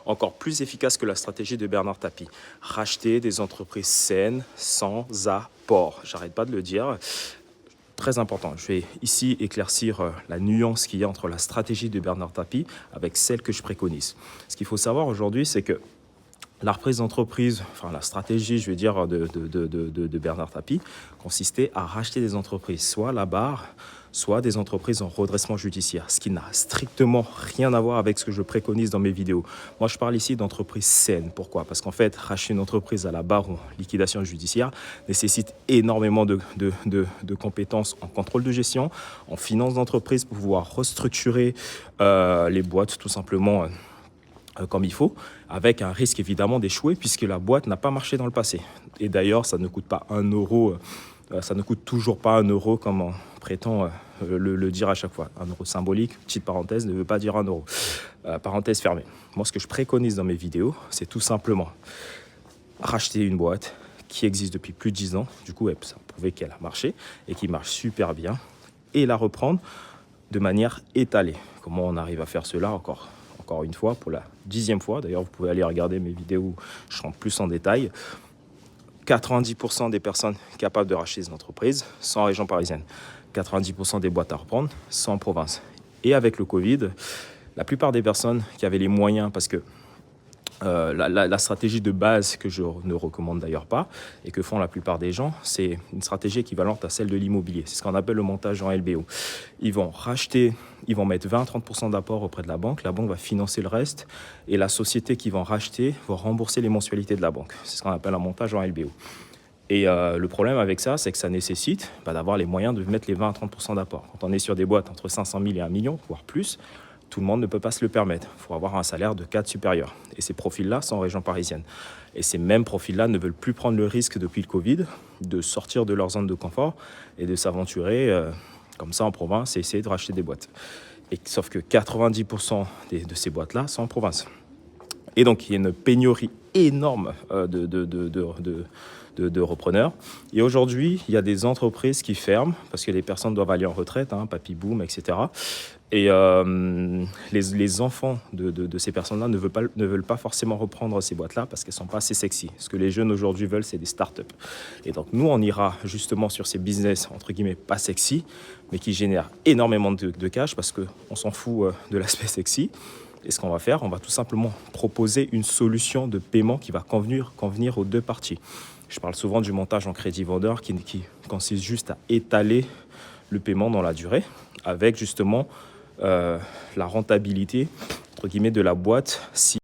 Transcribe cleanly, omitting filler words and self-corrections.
encore plus efficace que la stratégie de Bernard Tapie. Racheter des entreprises saines sans apport. J'arrête pas de le dire. Très important. Je vais ici éclaircir la nuance qu'il y a entre la stratégie de Bernard Tapie avec celle que je préconise. Ce qu'il faut savoir aujourd'hui, c'est que la reprise d'entreprise, enfin la stratégie, je veux dire, de Bernard Tapie, consistait à racheter des entreprises, soit à la barre, soit des entreprises en redressement judiciaire, ce qui n'a strictement rien à voir avec ce que je préconise dans mes vidéos. Moi, je parle ici d'entreprises saines. Pourquoi? Parce qu'en fait, racheter une entreprise à la barre ou en liquidation judiciaire nécessite énormément de compétences en contrôle de gestion, en finance d'entreprise pour pouvoir restructurer les boîtes tout simplement comme il faut, avec un risque évidemment d'échouer puisque la boîte n'a pas marché dans le passé. Et d'ailleurs, ça ne coûte pas 1 euro, ça ne coûte toujours pas 1 euro comme on prétend le dire à chaque fois. 1 euro symbolique, petite parenthèse, ne veut pas dire 1 euro. Parenthèse fermée. Moi, ce que je préconise dans mes vidéos, c'est tout simplement racheter une boîte qui existe depuis plus de 10 ans, du coup, ça prouvait qu'elle a marché et qui marche super bien, et la reprendre de manière étalée. Comment on arrive à faire cela encore une fois, pour la 10e fois. D'ailleurs, vous pouvez aller regarder mes vidéos où je rentre plus en détail. 90% des personnes capables de racheter des entreprises sont en région parisienne. 90% des boîtes à reprendre sont en province. Et avec le Covid, la plupart des personnes qui avaient les moyens, parce que la stratégie de base que je ne recommande d'ailleurs pas et que font la plupart des gens, c'est une stratégie équivalente à celle de l'immobilier. C'est ce qu'on appelle le montage en LBO. Ils vont racheter, ils vont mettre 20-30% d'apport auprès de la banque va financer le reste et la société qui va racheter va rembourser les mensualités de la banque. C'est ce qu'on appelle un montage en LBO. Et le problème avec ça, c'est que ça nécessite d'avoir les moyens de mettre les 20-30% d'apport. Quand on est sur des boîtes entre 500 000 et 1 million, voire plus, tout le monde ne peut pas se le permettre. Il faut avoir un salaire de cadre supérieur. Et ces profils-là sont en région parisienne. Et ces mêmes profils-là ne veulent plus prendre le risque depuis le Covid de sortir de leur zone de confort et de s'aventurer comme ça en province et essayer de racheter des boîtes. Sauf que 90% de ces boîtes-là sont en province. Et donc, il y a une pénurie énorme de repreneurs. Et aujourd'hui, il y a des entreprises qui ferment parce que les personnes doivent aller en retraite, papy boom, etc. Et les enfants de ces personnes-là ne veulent pas forcément reprendre ces boîtes-là parce qu'elles ne sont pas assez sexy. Ce que les jeunes aujourd'hui veulent, c'est des startups. Et donc, nous, on ira justement sur ces business, entre guillemets, pas sexy, mais qui génèrent énormément de cash parce qu'on s'en fout de l'aspect sexy. Et ce qu'on va faire, on va tout simplement proposer une solution de paiement qui va convenir aux deux parties. Je parle souvent du montage en crédit vendeur qui consiste juste à étaler le paiement dans la durée avec justement la rentabilité entre guillemets de la boîte si